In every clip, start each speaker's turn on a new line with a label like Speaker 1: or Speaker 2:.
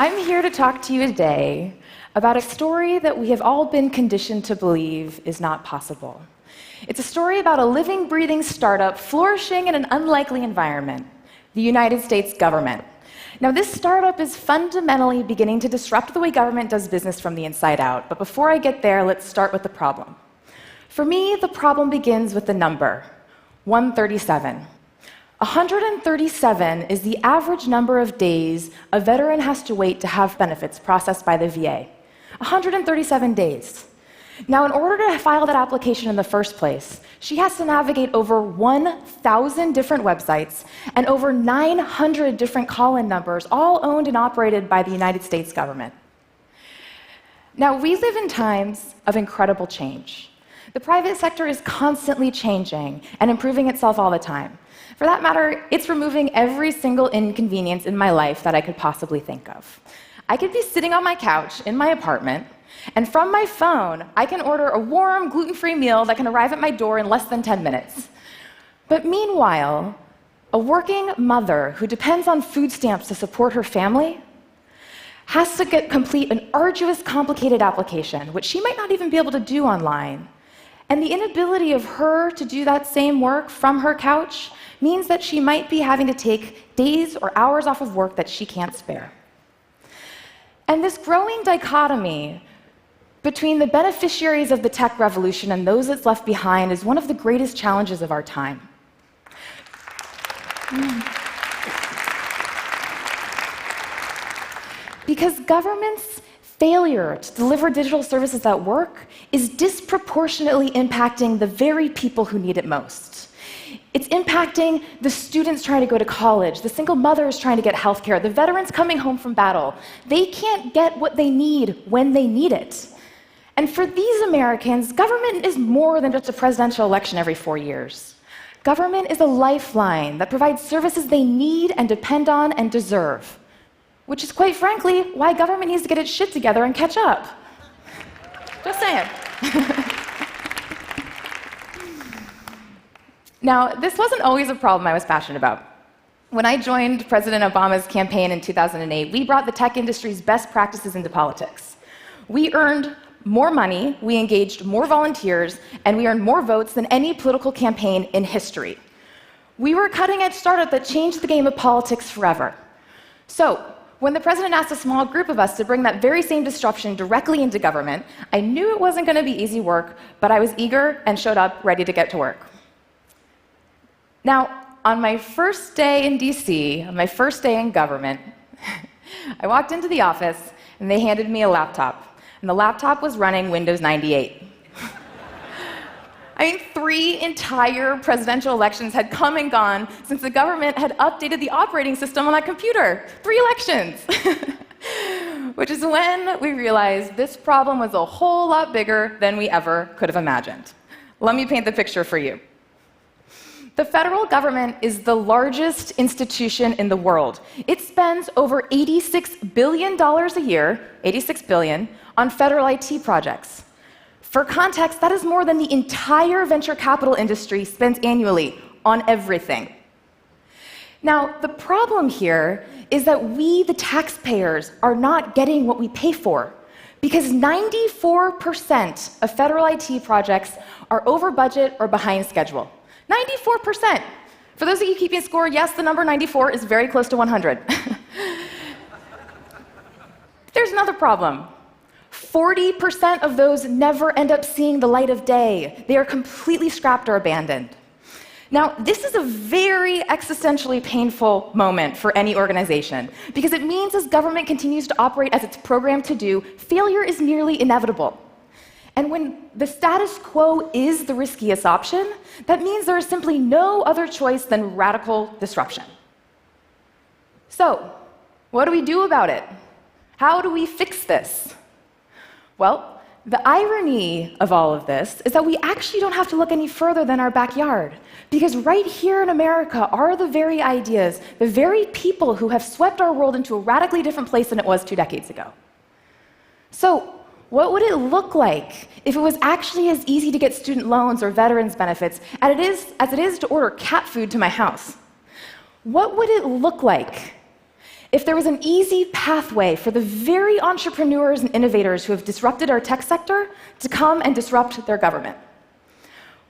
Speaker 1: I'm here to talk to you today about a story that we have all been conditioned to believe is not possible. It's a story about a living, breathing startup flourishing in an unlikely environment, the United States government. Now, this startup is fundamentally beginning to disrupt the way government does business from the inside out. But before I get there, let's start with the problem. For me, the problem begins with the number, 137. 137 is the average number of days a veteran has to wait to have benefits processed by the VA. 137 days. Now, in order to file that application in the first place, she has to navigate over 1,000 different websites and over 900 different call-in numbers, all owned and operated by the United States government. Now, we live in times of incredible change. The private sector is constantly changing and improving itself all the time. For that matter, it's removing every single inconvenience in my life that I could possibly think of. I could be sitting on my couch in my apartment, and from my phone, I can order a warm, gluten-free meal that can arrive at my door in less than 10 minutes. But meanwhile, a working mother who depends on food stamps to support her family has to complete an arduous, complicated application, which she might not even be able to do online. And the inability of her to do that same work from her couch means that she might be having to take days or hours off of work that she can't spare. And this growing dichotomy between the beneficiaries of the tech revolution and those that's left behind is one of the greatest challenges of our time. Because government's failure to deliver digital services at work is disproportionately impacting the very people who need it most. It's impacting the students trying to go to college, the single mothers trying to get healthcare, the veterans coming home from battle. They can't get what they need when they need it. And for these Americans, government is more than just a presidential election every 4 years. Government is a lifeline that provides services they need and depend on and deserve, which is, quite frankly, why government needs to get its shit together and catch up. Just saying. Now, this wasn't always a problem I was passionate about. When I joined President Obama's campaign in 2008, we brought the tech industry's best practices into politics. We earned more money, we engaged more volunteers, and we earned more votes than any political campaign in history. We were a cutting-edge startup that changed the game of politics forever. So, when the president asked a small group of us to bring that very same disruption directly into government, I knew it wasn't going to be easy work, but I was eager and showed up ready to get to work. Now, on my first day in DC, on my first day in government, I walked into the office and they handed me a laptop. And the laptop was running Windows 98. I mean, 3 entire presidential elections had come and gone since the government had updated the operating system on that computer. 3 elections! Which is when we realized this problem was a whole lot bigger than we ever could have imagined. Let me paint the picture for you. The federal government is the largest institution in the world. It spends over $86 billion a year, $86 billion, on federal IT projects. For context, that is more than the entire venture capital industry spends annually on everything. Now, the problem here is that we, the taxpayers, are not getting what we pay for, because 94% of federal IT projects are over budget or behind schedule. 94%. For those of you keeping score, yes, the number 94 is very close to 100. There's another problem. 40% of those never end up seeing the light of day. They are completely scrapped or abandoned. Now, this is a very existentially painful moment for any organization, because it means as government continues to operate as it's programmed to do, failure is nearly inevitable. And when the status quo is the riskiest option, that means there is simply no other choice than radical disruption. So, what do we do about it? How do we fix this? Well, the irony of all of this is that we actually don't have to look any further than our backyard, because right here in America are the very ideas, the very people who have swept our world into a radically different place than it was 2 decades ago. So, what would it look like if it was actually as easy to get student loans or veterans benefits as it is to order cat food to my house? What would it look like if there was an easy pathway for the very entrepreneurs and innovators who have disrupted our tech sector to come and disrupt their government.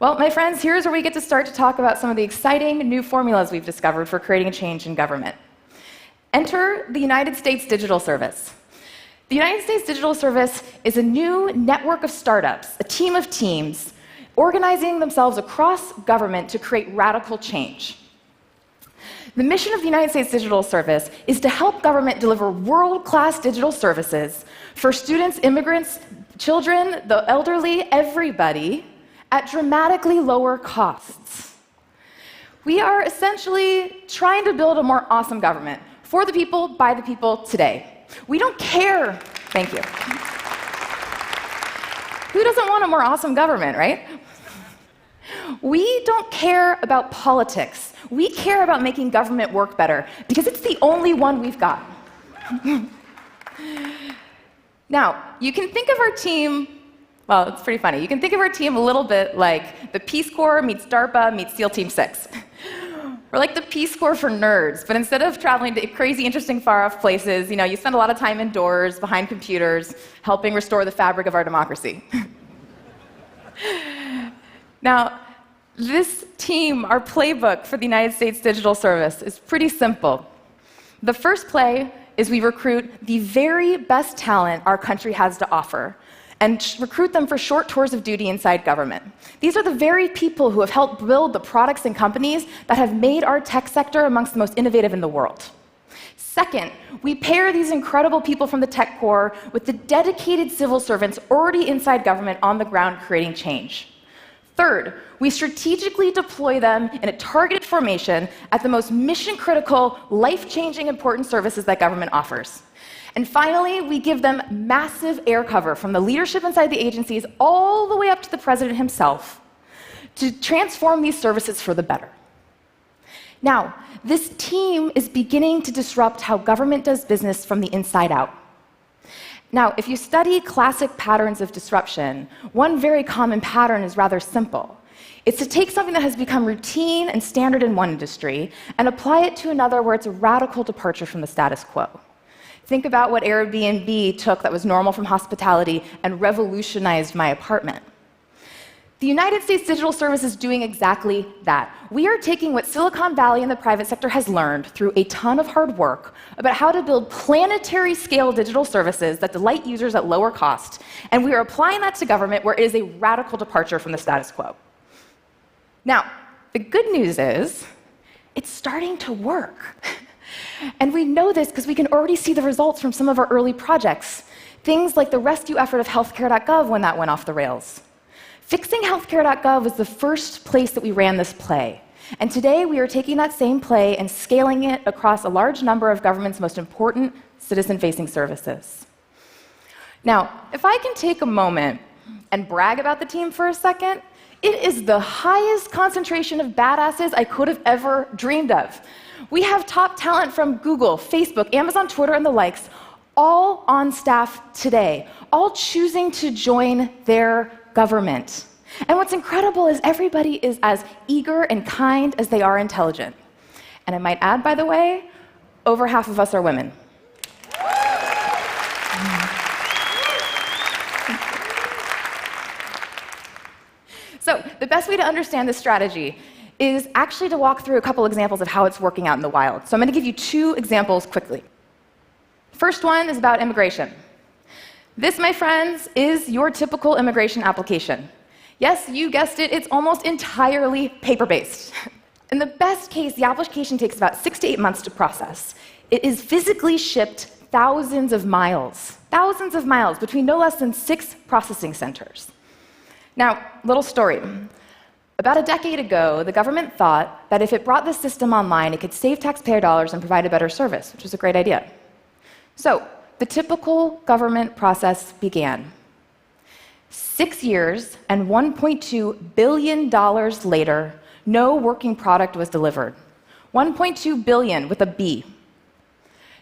Speaker 1: Well, my friends, here's where we get to start to talk about some of the exciting new formulas we've discovered for creating a change in government. Enter the United States Digital Service. The United States Digital Service is a new network of startups, a team of teams, organizing themselves across government to create radical change. The mission of the United States Digital Service is to help government deliver world-class digital services for students, immigrants, children, the elderly, everybody, at dramatically lower costs. We are essentially trying to build a more awesome government for the people, by the people, today. We don't care. Thank you. Who doesn't want a more awesome government, right? We don't care about politics. We care about making government work better because it's the only one we've got. Now, you can think of our team, well, it's pretty funny. You can think of our team a little bit like the Peace Corps meets DARPA meets SEAL Team 6. We're like the Peace Corps for nerds, but instead of traveling to crazy, interesting, far-off places, you spend a lot of time indoors, behind computers, helping restore the fabric of our democracy. Now, this team, our playbook for the United States Digital Service, is pretty simple. The first play is we recruit the very best talent our country has to offer and recruit them for short tours of duty inside government. These are the very people who have helped build the products and companies that have made our tech sector amongst the most innovative in the world. Second, we pair these incredible people from the tech core with the dedicated civil servants already inside government on the ground creating change. Third, we strategically deploy them in a targeted formation at the most mission-critical, life-changing, important services that government offers. And finally, we give them massive air cover from the leadership inside the agencies all the way up to the president himself to transform these services for the better. Now, this team is beginning to disrupt how government does business from the inside out. Now, if you study classic patterns of disruption, one very common pattern is rather simple. It's to take something that has become routine and standard in one industry and apply it to another where it's a radical departure from the status quo. Think about what Airbnb took that was normal from hospitality and revolutionized my apartment. The United States Digital Service is doing exactly that. We are taking what Silicon Valley and the private sector has learned through a ton of hard work about how to build planetary-scale digital services that delight users at lower cost, and we are applying that to government where it is a radical departure from the status quo. Now, the good news is it's starting to work. And we know this because we can already see the results from some of our early projects. Things like the rescue effort of healthcare.gov when that went off the rails. Fixing healthcare.gov was the first place that we ran this play. And today we are taking that same play and scaling it across a large number of government's most important citizen-facing services. Now, if I can take a moment and brag about the team for a second, it is the highest concentration of badasses I could have ever dreamed of. We have top talent from Google, Facebook, Amazon, Twitter, and the likes, all on staff today, all choosing to join their government. And what's incredible is everybody is as eager and kind as they are intelligent. And I might add, by the way, over half of us are women. So the best way to understand this strategy is actually to walk through a couple examples of how it's working out in the wild. So I'm going to give you 2 examples quickly. First one is about immigration. This, my friends, is your typical immigration application. Yes, you guessed it, it's almost entirely paper-based. In the best case, the application takes about 6 to 8 months to process. It is physically shipped thousands of miles between no less than 6 processing centers. Now, little story. About a decade ago, the government thought that if it brought the system online, it could save taxpayer dollars and provide a better service, which was a great idea. So, the typical government process began. 6 years and $1.2 billion later, no working product was delivered. 1.2 billion with a B.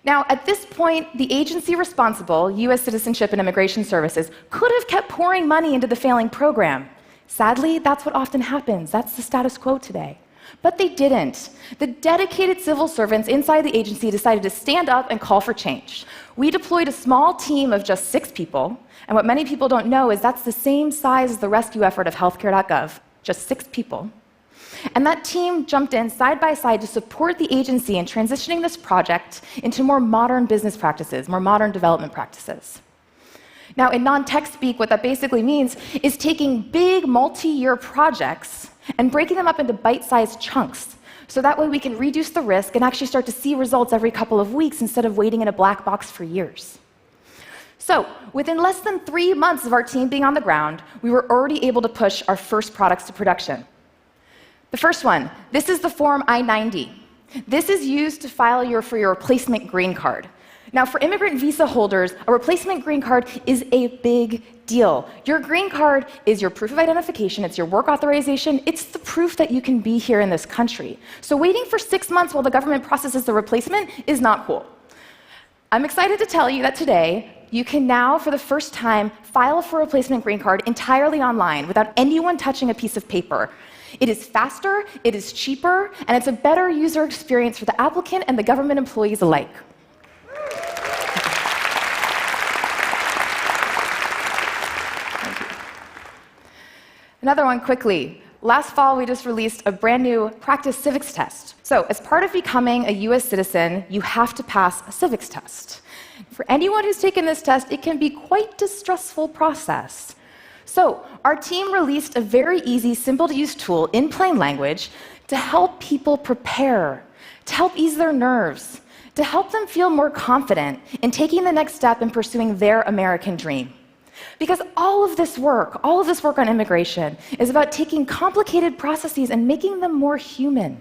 Speaker 1: Now, at this point, the agency responsible, U.S. Citizenship and Immigration Services, could have kept pouring money into the failing program. Sadly, that's what often happens. That's the status quo today. But they didn't. The dedicated civil servants inside the agency decided to stand up and call for change. We deployed a small team of just 6 people, and what many people don't know is that's the same size as the rescue effort of healthcare.gov, just 6 people. And that team jumped in side by side to support the agency in transitioning this project into more modern business practices, more modern development practices. Now, in non-tech speak, what that basically means is taking big multi-year projects and breaking them up into bite-sized chunks, so that way we can reduce the risk and actually start to see results every couple of weeks instead of waiting in a black box for years. So, within less than 3 months of our team being on the ground, we were already able to push our first products to production. The first one, this is the Form I-90. This is used to file for your replacement green card. Now, for immigrant visa holders, a replacement green card is a big deal. Your green card is your proof of identification, it's your work authorization, it's the proof that you can be here in this country. So waiting for 6 months while the government processes the replacement is not cool. I'm excited to tell you that today, you can now, for the first time, file for a replacement green card entirely online without anyone touching a piece of paper. It is faster, it is cheaper, and it's a better user experience for the applicant and the government employees alike. Another one quickly. Last fall, we just released a brand new practice civics test. So, as part of becoming a US citizen, you have to pass a civics test. For anyone who's taken this test, it can be quite a stressful process. So, our team released a very easy, simple-to-use tool in plain language to help people prepare, to help ease their nerves, to help them feel more confident in taking the next step in pursuing their American dream. Because all of this work on immigration, is about taking complicated processes and making them more human.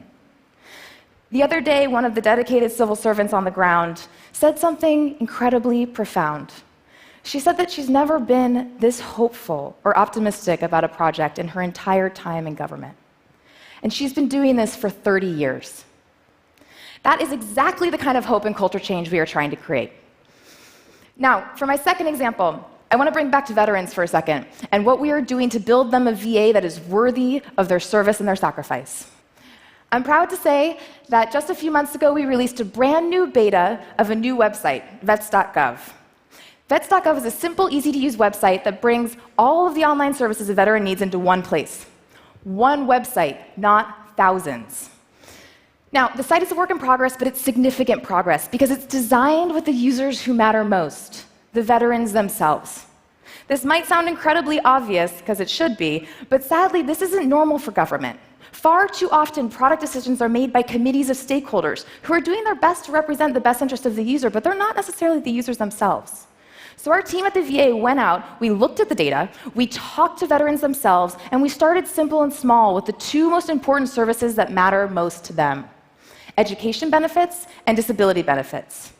Speaker 1: The other day, one of the dedicated civil servants on the ground said something incredibly profound. She said that she's never been this hopeful or optimistic about a project in her entire time in government. And she's been doing this for 30 years. That is exactly the kind of hope and culture change we are trying to create. Now, for my second example, I want to bring back to veterans for a second, and what we are doing to build them a VA that is worthy of their service and their sacrifice. I'm proud to say that just a few months ago, we released a brand new beta of a new website, vets.gov. Vets.gov is a simple, easy-to-use website that brings all of the online services a veteran needs into one place. One website, not thousands. Now, the site is a work in progress, but it's significant progress because it's designed with the users who matter most, the veterans themselves. This might sound incredibly obvious, because it should be, but sadly, this isn't normal for government. Far too often, product decisions are made by committees of stakeholders who are doing their best to represent the best interest of the user, but they're not necessarily the users themselves. So our team at the VA went out, we looked at the data, we talked to veterans themselves, and we started simple and small with the 2 most important services that matter most to them: education benefits and disability benefits.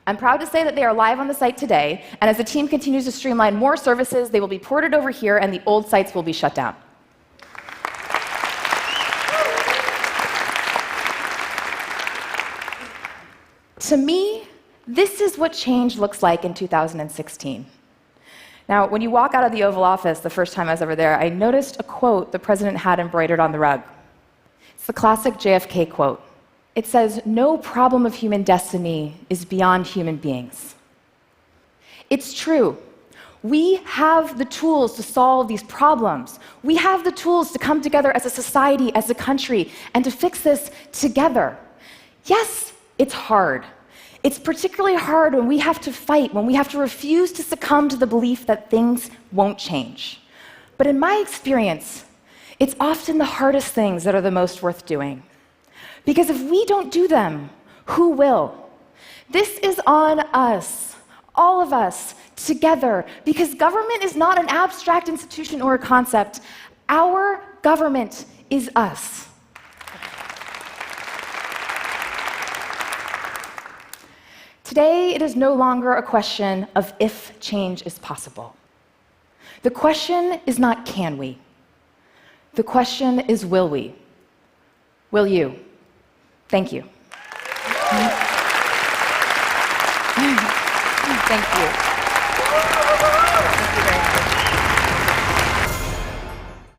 Speaker 1: I'm proud to say that they are live on the site today, and as the team continues to streamline more services, they will be ported over here and the old sites will be shut down. To me, this is what change looks like in 2016. Now, when you walk out of the Oval Office the first time I was ever there, I noticed a quote the president had embroidered on the rug. It's the classic JFK quote. It says, "No problem of human destiny is beyond human beings." It's true. We have the tools to solve these problems. We have the tools to come together as a society, as a country, and to fix this together. Yes, it's hard. It's particularly hard when we have to fight, when we have to refuse to succumb to the belief that things won't change. But in my experience, it's often the hardest things that are the most worth doing. Because if we don't do them, who will? This is on us, all of us, together, because government is not an abstract institution or a concept. Our government is us. Today, it is no longer a question of if change is possible. The question is not can we. The question is will we. Will you? Thank you. Thank you.